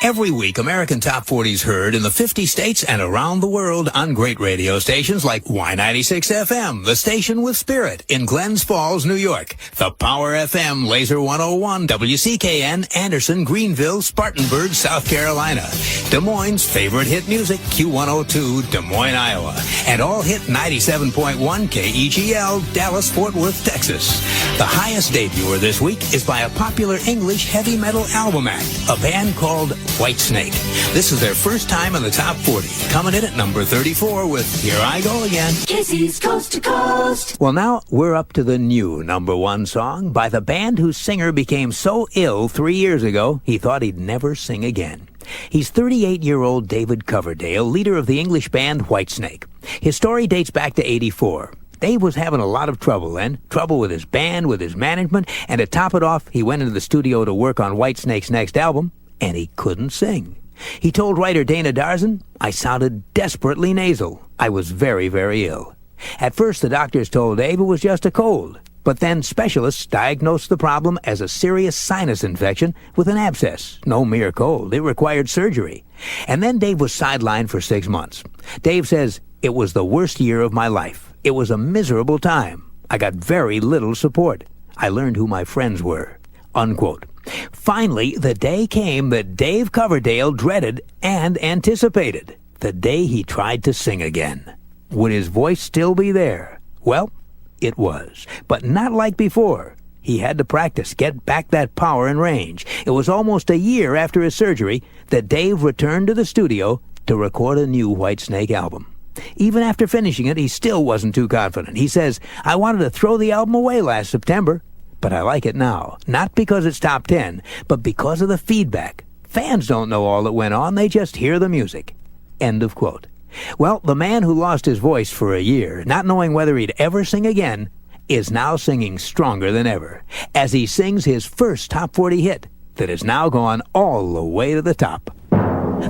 Every week, American Top 40 is heard in the 50 states and around the world on great radio stations like Y96 FM, the station with spirit in Glens Falls, New York, the Power FM, Laser 101, WCKN, Anderson, Greenville, Spartanburg, South Carolina, Des Moines' favorite hit music, Q102, Des Moines, Iowa, and all hit 97.1 KEGL, Dallas, Fort Worth, Texas. The highest debuter this week is by a popular English heavy metal album act, a band called Whitesnake. This is their first time in the top 40, coming in at number 34 with Here I Go Again. Casey's Coast to Coast. Well, now we're up to the new number one song by the band whose singer became so ill 3 years ago he thought he'd never sing again. He's 38-year-old Dave Coverdale, leader of the English band Whitesnake. His story dates back to '84. Dave was having a lot of trouble then, trouble with his band, with his management, and to top it off, he went into the studio to work on Whitesnake's next album, and he couldn't sing. He told writer Dana Darzan, "I sounded desperately nasal. I was very, very ill." At first, the doctors told Dave it was just a cold, but then specialists diagnosed the problem as a serious sinus infection with an abscess. No mere cold. It required surgery. And then Dave was sidelined for 6 months. Dave says, "It was the worst year of my life. It was a miserable time. I got very little support. I learned who my friends were." Unquote. Finally, the day came that Dave Coverdale dreaded and anticipated. The day he tried to sing again. Would his voice still be there? Well, it was, but not like before. He had to practice, get back that power and range. It was almost a year after his surgery that Dave returned to the studio to record a new Whitesnake album. Even after finishing it, he still wasn't too confident. He says, "I wanted to throw the album away last September, but I like it now. Not because it's top 10, but because of the feedback. Fans don't know all that went on. They just hear the music." End of quote. Well, the man who lost his voice for a year, not knowing whether he'd ever sing again, is now singing stronger than ever as he sings his first top 40 hit that has now gone all the way to the top.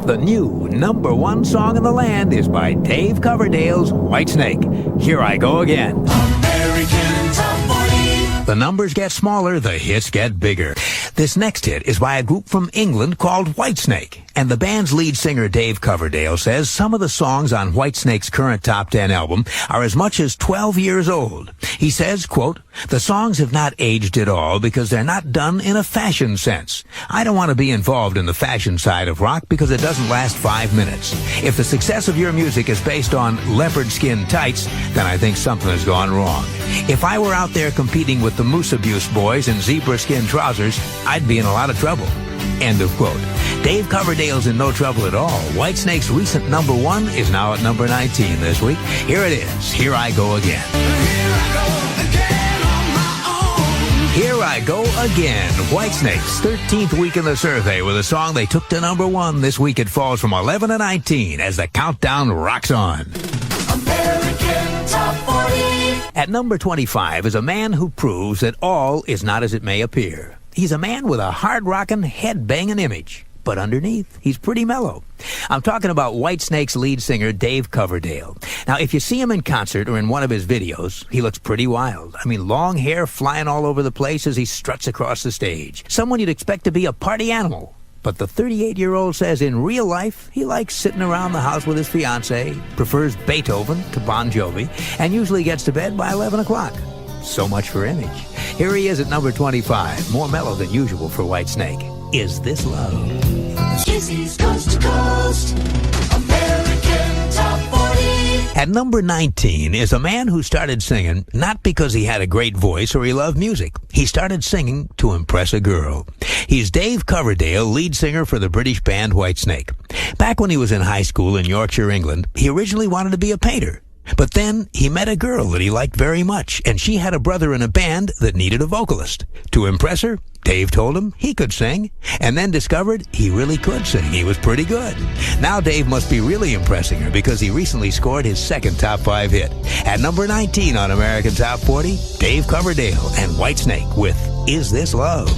The new number one song in the land is by Dave Coverdale's Whitesnake. Here I Go Again. American Top 40. The numbers get smaller, the hits get bigger. This next hit is by a group from England called Whitesnake. And the band's lead singer Dave Coverdale says some of the songs on Whitesnake's current top 10 album are as much as 12 years old. He says, quote, "The songs have not aged at all because they're not done in a fashion sense. I don't want to be involved in the fashion side of rock because it doesn't last 5 minutes. If the success of your music is based on leopard skin tights, then I think something has gone wrong. If I were out there competing with the Moose Abuse boys in zebra skin trousers, I'd be in a lot of trouble." End of quote. Dave Coverdale's in no trouble at all. Whitesnake's recent number one is now at number 19 this week. Here it is, Here I Go Again. Here I go again on my own. Here I Go Again. Whitesnake's 13th week in the survey with a song they took to number one. This week it falls from 11 to 19 as the countdown rocks on. American Top 40. At number 25 is a man who proves that all is not as it may appear. He's a man with a hard-rockin', head-bangin' image, but underneath, he's pretty mellow. I'm talking about Whitesnake's lead singer, Dave Coverdale. Now, if you see him in concert or in one of his videos, he looks pretty wild. I mean, long hair flying all over the place as he struts across the stage. Someone you'd expect to be a party animal. But the 38-year-old says in real life, he likes sitting around the house with his fiancée, prefers Beethoven to Bon Jovi, and usually gets to bed by 11 o'clock. So much for image. Here he is at number 25, more mellow than usual for Whitesnake. Is This Love? Casey's Coast to Coast. American Top 40. At number 19 is a man who started singing not because he had a great voice or he loved music. He started singing to impress a girl. He's Dave Coverdale, lead singer for the British band Whitesnake. Back when he was in high school in Yorkshire, England, he originally wanted to be a painter. But then he met a girl that he liked very much, and she had a brother in a band that needed a vocalist. To impress her, Dave told him he could sing, and then discovered he really could sing. He was pretty good. Now Dave must be really impressing her because he recently scored his second top 5 hit. At number 19 on American Top 40, Dave Coverdale and Whitesnake with Is This Love?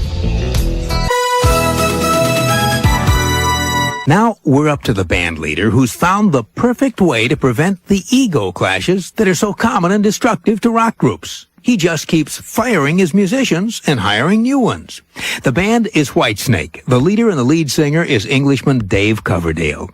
Now we're up to the band leader who's found the perfect way to prevent the ego clashes that are so common and destructive to rock groups. He just keeps firing his musicians and hiring new ones. The band is Whitesnake. The leader and the lead singer is Englishman Dave Coverdale.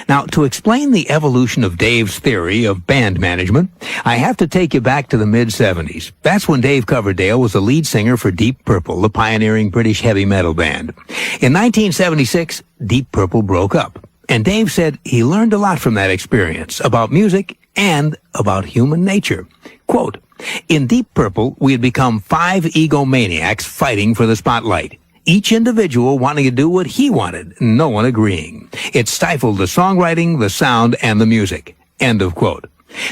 Now, to explain the evolution of Dave's theory of band management, I have to take you back to the mid-'70s. That's when Dave Coverdale was the lead singer for Deep Purple, the pioneering British heavy metal band. In 1976, Deep Purple broke up. And Dave said he learned a lot from that experience about music and about human nature. Quote, "In Deep Purple, we had become 5 egomaniacs fighting for the spotlight. Each individual wanting to do what he wanted, no one agreeing. It stifled the songwriting, the sound, and the music." End of quote.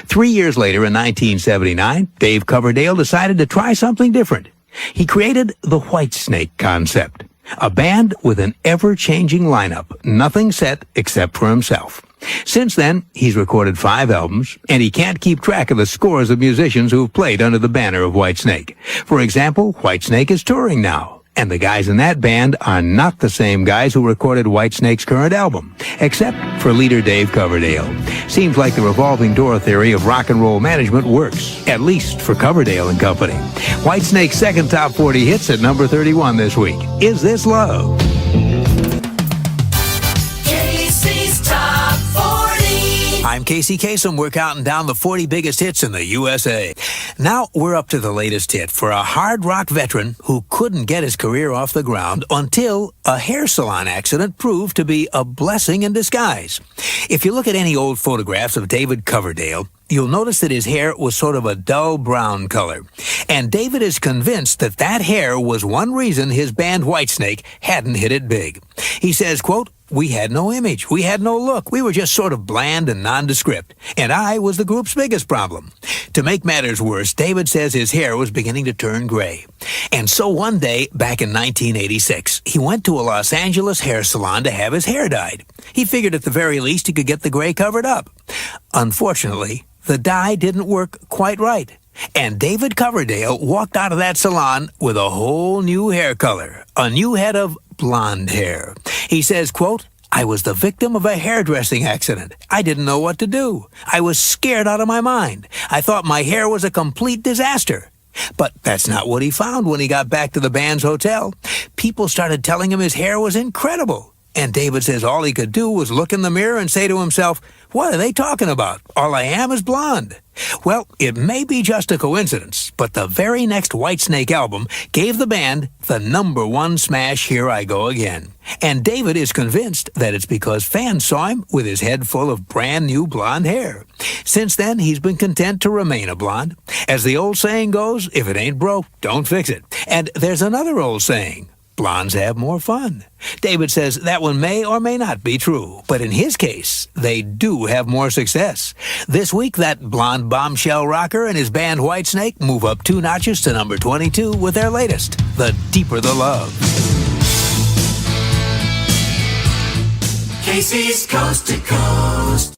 3 years later, in 1979, Dave Coverdale decided to try something different. He created the Whitesnake concept. A band with an ever-changing lineup, nothing set except for himself. Since then, he's recorded 5 albums, and he can't keep track of the scores of musicians who've played under the banner of Whitesnake. For example, Whitesnake is touring now, and the guys in that band are not the same guys who recorded Whitesnake's current album, except for leader Dave Coverdale. Seems like the revolving door theory of rock and roll management works, at least for Coverdale and company. Whitesnake's second top 40 hits at number 31 this week. Is This Love? Casey's Top 40. I'm Casey Kasem. We're counting down the 40 biggest hits in the USA. Now we're up to the latest hit for a hard rock veteran who couldn't get his career off the ground until a hair salon accident proved to be a blessing in disguise. If you look at any old photographs of David Coverdale, you'll notice that his hair was sort of a dull brown color. And David is convinced that that hair was one reason his band Whitesnake hadn't hit it big. He says, quote, "We had no image. We had no look. We were just sort of bland and nondescript. And I was the group's biggest problem." To make matters worse, David says his hair was beginning to turn gray. And so one day, back in 1986, he went to a Los Angeles hair salon to have his hair dyed. He figured at the very least he could get the gray covered up. Unfortunately, the dye didn't work quite right. And David Coverdale walked out of that salon with a whole new hair color, a new head of blonde hair. He says, quote, "I was the victim of a hairdressing accident. I didn't know what to do. I was scared out of my mind. I thought my hair was a complete disaster." But that's not what he found when he got back to the band's hotel. People started telling him his hair was incredible. And David says all he could do was look in the mirror and say to himself, "What are they talking about? All I am is blonde." Well, it may be just a coincidence, but the very next Whitesnake album gave the band the #1 smash, Here I Go Again. And David is convinced that it's because fans saw him with his head full of brand new blonde hair. Since then, he's been content to remain a blonde. As the old saying goes, if it ain't broke, don't fix it. And there's another old saying, blondes have more fun. David says that one may or may not be true, but in his case, they do have more success. This week, that blonde bombshell rocker and his band Whitesnake move up 2 notches to number 22 with their latest, The Deeper the Love. Casey's Coast to Coast.